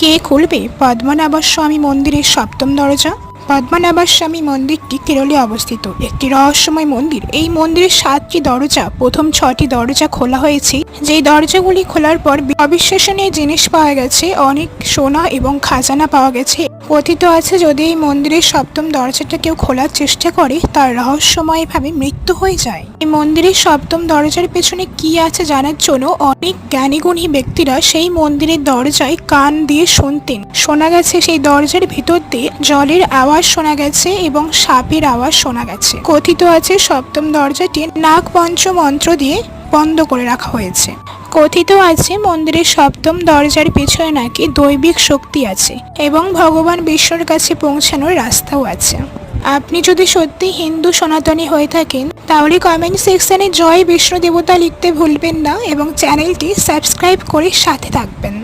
কে খুলবে পদ্মনাভ স্বামী মন্দিরের সপ্তম দরজা? পদ্মনাভ স্বামী মন্দিরটি কেরলে অবস্থিত একটি রহস্যময় মন্দির। এই মন্দিরের 7টি দরজা, প্রথম 6টি দরজা খোলা হয়েছে। যেই দরজাগুলি খোলার পর অবিশ্বাসনীয় জিনিস পাওয়া গেছে, অনেক সোনা এবং খাজানা পাওয়া গেছে। কথিত আছে যদি এই মন্দিরের সপ্তম দরজাটা কেউ খোলার চেষ্টা করে তার রহস্যময়ভাবে মৃত্যু হয়ে যায়। এই মন্দিরের সপ্তম দরজার পেছনে কি আছে জানার জন্য অনেক জ্ঞানীগুণী ব্যক্তিরা সেই মন্দিরের দরজায় কান দিয়ে শুনতেন। শোনা গেছে সেই দরজার ভিতর দিয়ে জলের আওয়াজ শোনা গেছে এবং সাপের আওয়াজ শোনা গেছে। কথিত আছে সপ্তম দরজাটি নাগ পঞ্চ মন্ত্র দিয়ে বন্ধ করে রাখা হয়েছে। কথিত আছে মন্দিরের সপ্তম দরজার পেছনে নাকি দৈবিক শক্তি আছে এবং ভগবান বিষ্ণুর কাছে পৌঁছানোর রাস্তাও আছে। আপনি যদি সত্যি হিন্দু সনাতনী হয়ে থাকেন তাহলে কমেন্ট সেকশনে জয় বিষ্ণু দেবতা লিখতে ভুলবেন না এবং চ্যানেলটি সাবস্ক্রাইব করে সাথে থাকবেন।